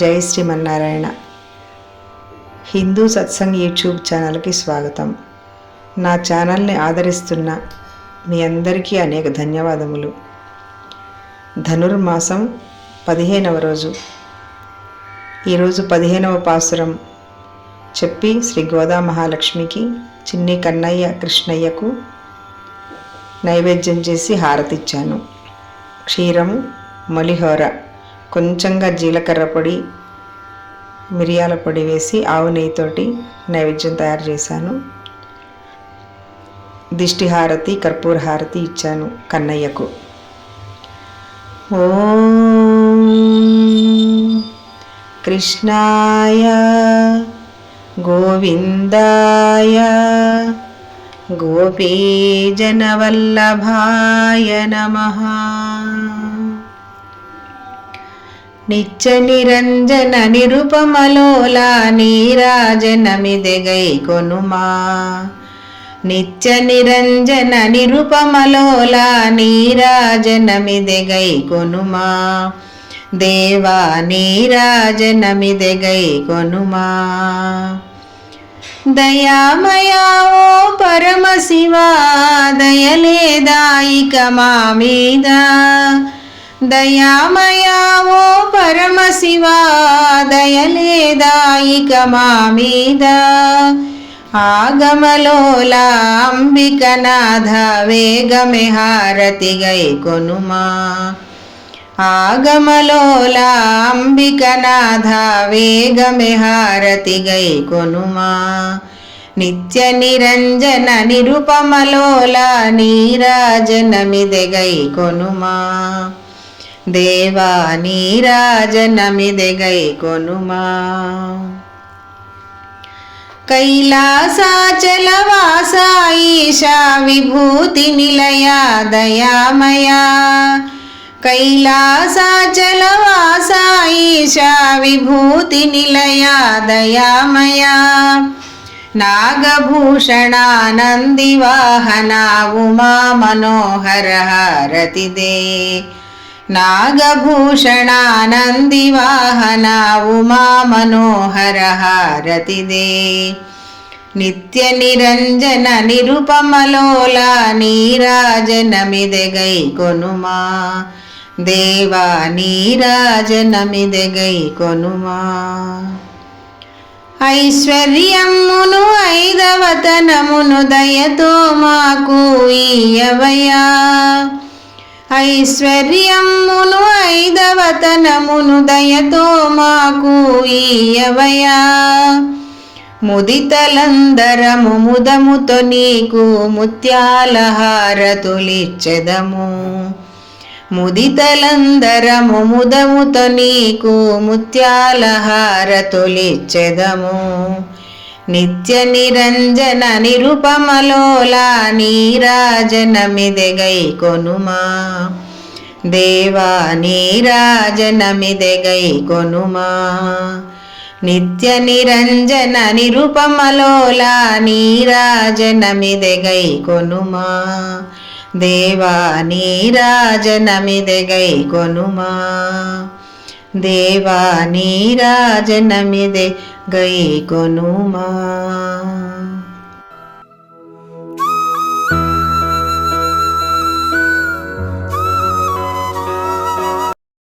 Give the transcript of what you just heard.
జై శ్రీమన్నారాయణ. హిందూ సత్సంగ్ యూట్యూబ్ ఛానల్కి స్వాగతం. నా ఛానల్ని ఆదరిస్తున్న మీ అందరికీ అనేక ధన్యవాదములు. ధనుర్మాసం 15వ రోజు. ఈరోజు 15వ పాసురం చెప్పి శ్రీ గోదా మహాలక్ష్మికి, చిన్ని కన్నయ్య కృష్ణయ్యకు నైవేద్యం చేసి హారతిచ్చాను. క్షీరము, మలిహోర, కొంచెంగా జీలకర్ర పొడి, మిరియాల పొడి వేసి ఆవు నెయ్యితోటి నైవేద్యం తయారు చేశాను. దిష్టి హారతి, కర్పూర హారతి ఇచ్చాను కన్నయ్యకు. ఓం కృష్ణాయ గోవిందాయ గోపీజనవల్లభాయ నమః. నిత్య నిరంజన నిరుపమలోలా నీరాజనమిదెగై కొనుమా. నిత్య నిరంజన నిరుపమలోలా నీరాజనమిదెగై కొనుమా. దేవా నీరాజనమిదెగై కొనుమా. దయామయా ఓ పరమశివా, దయలేదాయిక మా మీద. దయామయా ఓ పరమశివా, దయలేదాయిక మా మీద. ఆగమలోలా అంబికనాథ వేగమే హారతిగై కొనుమా. ఆగమలోలా అంబికనాథ వేగమే హారతిగై కొనుమా. నిత్య నిరంజన నిరుపమలోలా నీరాజనమిదెగై కొనుమా. దేవా నీరాజనమిదెగై కొనుమా. కైలాసాచలవాస ఈశా విభూతి నిలయా దయామయా. కైలాసాచలవాస ఈశా విభూతి నిలయా దయామయా. నాగభూషణానందివాహన ఉమా మనోహర హారతిదే. నాగభూషణానందివాహన ఉమా మనోహర హారతిదే. నిత్య నిరంజన నిరుపమలోలా నీరాజనమిదెగై కొనుమా. దేవా నీరాజనమిదెగై కొనుమా. ఐశ్వర్యమును ఐదవతనమును దయతో మాకు ఇయ్యవయ్యా. ఐశ్వర్యమును ఐదవతనమును దయతో మాకు ఇయ్యవయ్యా. ముదితలందరము ముదముతో నీకు ముత్యాల హారతులిచ్చెదము. ముదితలందరము ముదముతో నీకు ముత్యాల హారతులిచ్చెదము. నిత్య నిరంజన నిరుపమలోలా నీరాజనమిదెగై కొనుమా. దేవా నీరాజనమిదెగై కొనుమా. నిత్య నిరంజన నిరుపమలోలా నీరాజనమిదెగై కొనుమా. దేవా నీరాజనమిదెగై కొనుమా. దేవా నీరాజనమిదెగై కొనుమా.